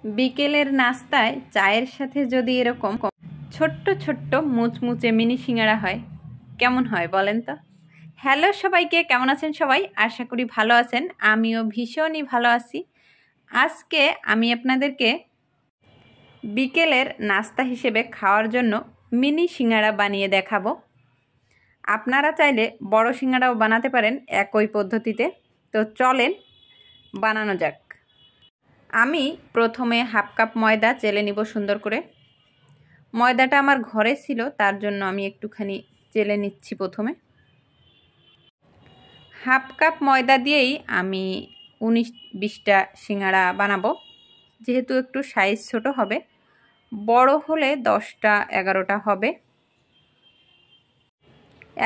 বিকেলের নাস্তায় চায়ের সাথে যদি এরকম ছোট্ট ছোট্ট মুচমুচে মিনি সিঙ্গারা হয় কেমন হয় বলেন তো। হ্যালো সবাইকে, কেমন আছেন সবাই? আশা করি ভালো আছেন। আমিও ভীষণই ভালো আছি। আজকে আমি আপনাদেরকে বিকেলের নাস্তা হিসেবে খাওয়ার জন্য মিনি সিঙ্গারা বানিয়ে দেখাবো। আপনারা চাইলে বড় সিঙ্গারাও বানাতে পারেন একই পদ্ধতিতে। তো চলেন বানানো যাক। আমি প্রথমে হাফ কাপ ময়দা চেলে নিব সুন্দর করে। ময়দাটা আমার ঘরে ছিল, তার জন্য আমি একটুখানি চেলে নিচ্ছি। প্রথমে হাফ কাপ ময়দা দিয়েই আমি 19-20টা সিঙ্গারা বানাবো। যেহেতু একটু সাইজ ছোট হবে, বড় হলে 10টা-11টা হবে।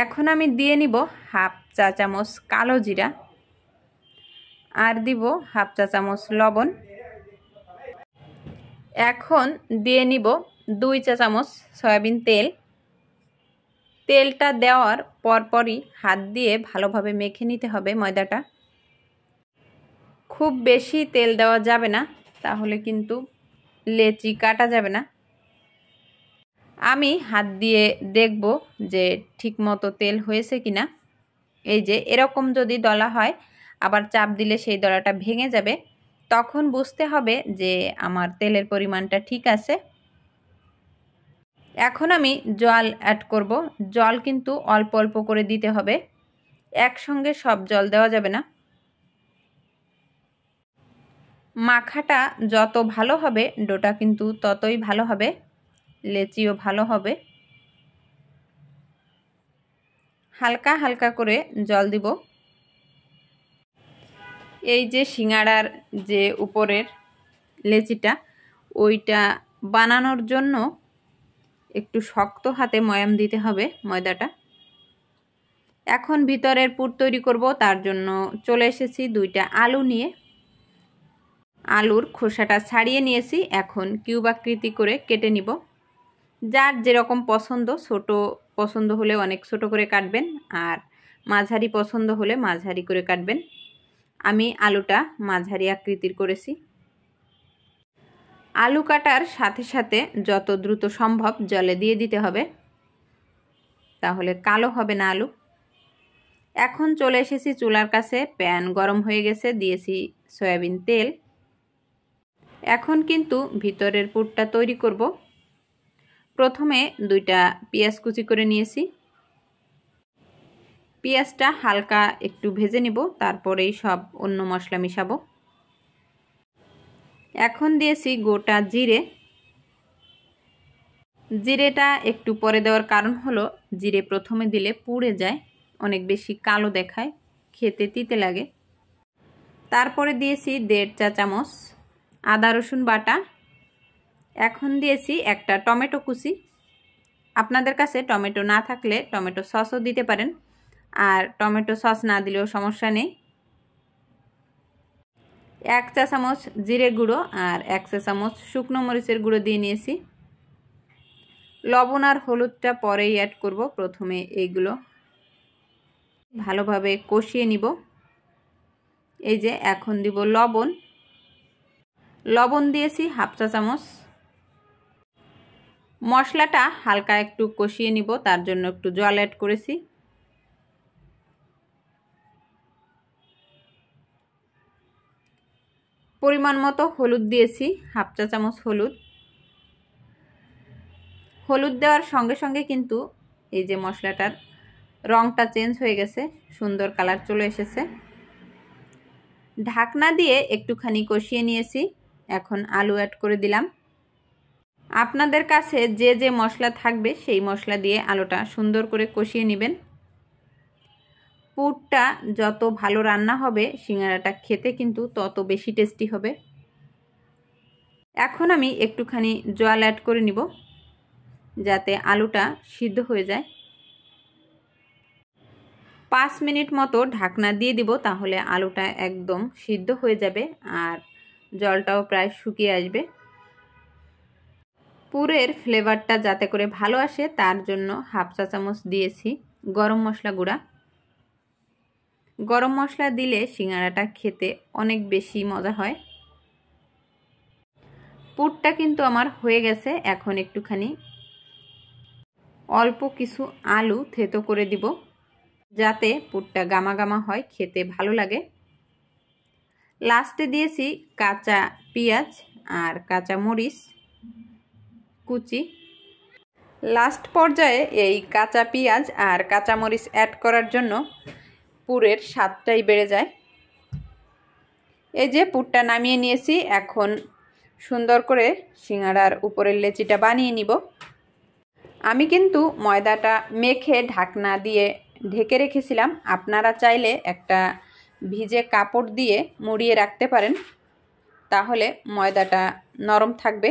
এখন আমি দিয়ে নিব হাফ চা চামচ কালো জিরা, আর দিব হাফ চা চামচ লবণ। এখন দিয়ে নিব 2 চা চামচ সয়াবিন তেল। তেলটা দেওয়ার পরপরই হাত দিয়ে ভালোভাবে মেখে নিতে হবে ময়দাটা। খুব বেশি তেল দেওয়া যাবে না, তাহলে কিন্তু লেচি কাটা যাবে না। আমি হাত দিয়ে দেখব যে ঠিকমতো তেল হয়েছে কিনা। এই যে এরকম যদি দলা হয়, আবার চাপ দিলে সেই দলাটা ভেঙে যাবে, তখন বুঝতে হবে যে আমার তেলের পরিমাণটা ঠিক আছে। এখন আমি জল অ্যাড করব। জল কিন্তু অল্প অল্প করে দিতে হবে, একসঙ্গে সব জল দেওয়া যাবে না। মাখাটা যত ভালো হবে ডোটা কিন্তু ততই ভালো হবে, লেচিও ভালো হবে। হালকা হালকা করে জল দিব। এই যে সিঙ্গাড়ার যে উপরের লেচিটা, ওইটা বানানোর জন্য একটু শক্ত হাতে ময়াম দিতে হবে ময়দাটা। এখন ভিতরের পুর তৈরি করব, তার জন্য চলে এসেছি 2টা আলু নিয়ে। আলুর খোসাটা ছাড়িয়ে নিয়েছি। এখন কিউব আকৃতি করে কেটে নিব। যার যেরকম পছন্দ, ছোট পছন্দ হলে অনেক ছোট করে কাটবেন, আর মাঝারি পছন্দ হলে মাঝারি করে কাটবেন। আমি আলুটা মাঝারি আকৃতির করেছি। আলু কাটার সাথে সাথে যত দ্রুত সম্ভব জলে দিয়ে দিতে হবে, তাহলে কালো হবে না আলু। এখন চলে এসেছি চুলার কাছে। প্যান গরম হয়ে গেছে, দিয়েছি সয়াবিন তেল। এখন কিন্তু ভিতরের পুরটা তৈরি করব। প্রথমে 2টা পেঁয়াজ কুচি করে নিয়েছি। পেঁয়াজটা হালকা একটু ভেজে নিব, তারপরেই সব অন্য মশলা মিশাবো। এখন দিয়েছি গোটা জিরে। জিরেটা একটু পরে দেওয়ার কারণ হলো, জিরে প্রথমে দিলে পুড়ে যায়, অনেক বেশি কালো দেখায়, খেতে তিতে লাগে। তারপরে দিয়েছি 1.5 চা চামচ আদা রসুন বাটা। এখন দিয়েছি একটা টমেটো কুচি। আপনাদের কাছে টমেটো না থাকলে টমেটো সসও দিতে পারেন, আর টমেটো সস না দিলেও সমস্যা নেই। 1 চা চামচ জিরে গুঁড়ো আর 1 চা চামচ শুকনো মরিচের গুঁড়ো দিয়ে নিয়েছি। লবণ আর হলুদটা পরেই অ্যাড করব, প্রথমে এইগুলো ভালোভাবে কষিয়ে নিব। এই যে এখন দিব লবণ। লবণ দিয়েছি হাফ চা চামচ। মশলাটা হালকা একটু কষিয়ে নিব, তার জন্য একটু জল অ্যাড করেছি। পরিমাণ মতো হলুদ দিয়েছি, হাফ চা চামচ হলুদ। হলুদ দেওয়ার সঙ্গে সঙ্গে কিন্তু এই যে মশলাটার রংটা চেঞ্জ হয়ে গেছে, সুন্দর কালার চলে এসেছে। ঢাকনা দিয়ে একটুখানি কষিয়ে নিয়েছি। এখন আলু অ্যাড করে দিলাম। আপনাদের কাছে যে যে মশলা থাকবে সেই মশলা দিয়ে আলুটা সুন্দর করে কষিয়ে নেবেন। পুরটা যত ভালো রান্না হবে, সিঙ্গারাটা খেতে কিন্তু তত বেশি টেস্টি হবে। এখন আমি একটুখানি জল অ্যাড করে নিব, যাতে আলুটা সিদ্ধ হয়ে যায়। 5 মিনিট মতো ঢাকনা দিয়ে দিব, তাহলে আলুটা একদম সিদ্ধ হয়ে যাবে আর জলটাও প্রায় শুকিয়ে আসবে। পুরের ফ্লেভারটা যাতে করে ভালো আসে, তার জন্য হাফ চা চামচ দিয়েছি গরম মশলা গুঁড়া। গরম মশলা দিলে সিঙ্গারাটা খেতে অনেক বেশি মজা হয়। পুরটা কিন্তু আমার হয়ে গেছে। এখন একটুখানি অল্প কিছু আলু থেতো করে দিব, যাতে পুরটা গামা গামা হয়, খেতে ভালো লাগে। লাস্টে দিয়েছি কাঁচা পেঁয়াজ আর কাঁচা মরিচ কুচি। লাস্ট পর্যায়ে এই কাঁচা পেঁয়াজ আর কাঁচা মরিচ অ্যাড করার জন্য পুরের স্বাদটাই বেড়ে যায়। এই যে পুরটা নামিয়ে নিয়েছি, এখন সুন্দর করে সিঙ্গাড়ার উপরের লেচিটা বানিয়ে নিব। আমি কিন্তু ময়দাটা মেখে ঢাকনা দিয়ে ঢেকে রেখেছিলাম। আপনারা চাইলে একটা ভিজে কাপড় দিয়ে মুড়িয়ে রাখতে পারেন, তাহলে ময়দাটা নরম থাকবে।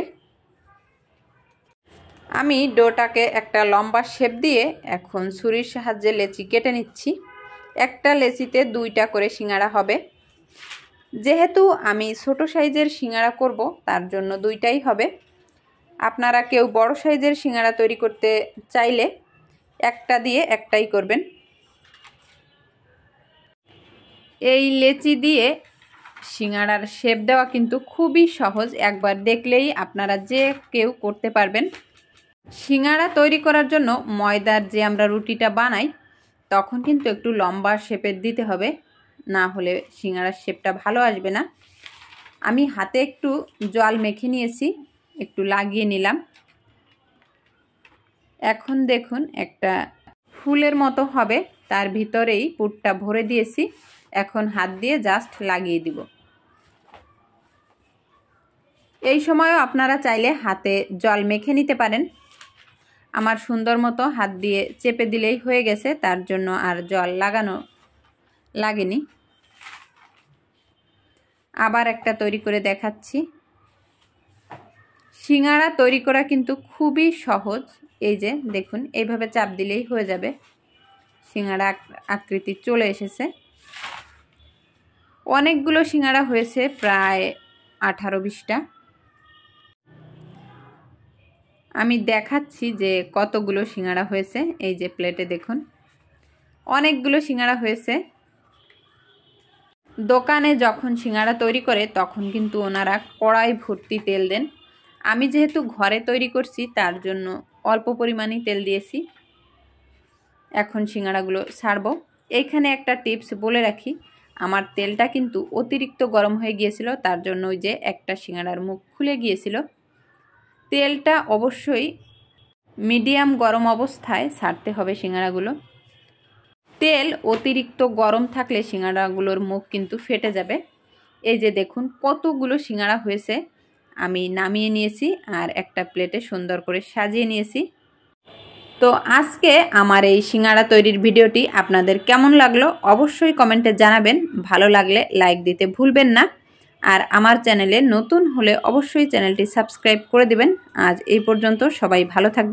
আমি ডোটাকে একটা লম্বা শেপ দিয়ে এখন ছুরির সাহায্যে লেচি কেটে নিচ্ছি। একটা লেচিতে 2টা করে সিঙ্গাড়া হবে। যেহেতু আমি ছোট সাইজের সিঙ্গাড়া করব, তার জন্য 2টাই হবে। আপনারা কেউ বড় সাইজের সিঙ্গাড়া তৈরি করতে চাইলে একটা দিয়ে একটাই করবেন। এই লেচি দিয়ে সিঙ্গাড়ার শেপ দেওয়া কিন্তু খুবই সহজ, একবার দেখলেই আপনারা যে কেউ করতে পারবেন। সিঙ্গাড়া তৈরি করার জন্য ময়দার যে আমরা রুটিটা বানাই, তখন কিন্তু একটু লম্বা শেপের দিতে হবে, না হলে সিঙ্গাড়ার শেপটা ভালো আসবে না। আমি হাতে একটু জল মেখে নিয়েছি, একটু লাগিয়ে নিলাম। এখন দেখুন একটা ফুলের মতো হবে, তার ভিতরেই পুরটা ভরে দিয়েছি। এখন হাত দিয়ে জাস্ট লাগিয়ে দিব। এই সময়ও আপনারা চাইলে হাতে জল মেখে নিতে পারেন। আমার সুন্দর মতো হাত দিয়ে চেপে দিলেই হয়ে গেছে, তার জন্য আর জল লাগানো লাগেনি। আবার একটা তৈরি করে দেখাচ্ছি। সিঙ্গাড়া তৈরি করা কিন্তু খুবই সহজ। এই যে দেখুন, এইভাবে চাপ দিলেই হয়ে যাবে। সিঙ্গাড়া আকৃতি চলে এসেছে। অনেকগুলো সিঙ্গাড়া হয়েছে, প্রায় 18-20টা। আমি দেখাচ্ছি যে কতগুলো সিঙ্গাড়া হয়েছে। এই যে প্লেটে দেখুন, অনেকগুলো সিঙ্গাড়া হয়েছে। দোকানে যখন সিঙ্গাড়া তৈরি করে তখন কিন্তু ওনারা কড়াই ভর্তি তেল দেন। আমি যেহেতু ঘরে তৈরি করছি, তার জন্য অল্প পরিমাণেই তেল দিয়েছি। এখন সিঙ্গাড়াগুলো ছাড়বো। এইখানে একটা টিপস বলে রাখি, আমার তেলটা কিন্তু অতিরিক্ত গরম হয়ে গিয়েছিল, তার জন্য ওই যে একটা সিঙ্গাড়ার মুখ খুলে গিয়েছিল। তেলটা অবশ্যই মিডিয়াম গরম অবস্থায় ছাড়তে হবে সিঙ্গাড়াগুলো। তেল অতিরিক্ত গরম থাকলে সিঙ্গাড়াগুলোর মুখ কিন্তু ফেটে যাবে। এই যে দেখুন কতগুলো সিঙ্গাড়া হয়েছে। আমি নামিয়ে নিয়েছি আর একটা প্লেটে সুন্দর করে সাজিয়ে নিয়েছি। তো আজকে আমার এই সিঙ্গাড়া তৈরির ভিডিওটি আপনাদের কেমন লাগলো অবশ্যই কমেন্টে জানাবেন। ভালো লাগলে লাইক দিতে ভুলবেন না। আর আমার চ্যানেলে নতুন হলে অবশ্যই চ্যানেলটি সাবস্ক্রাইব করে দিবেন। আজ এই পর্যন্ত, সবাই ভালো থাকবেন।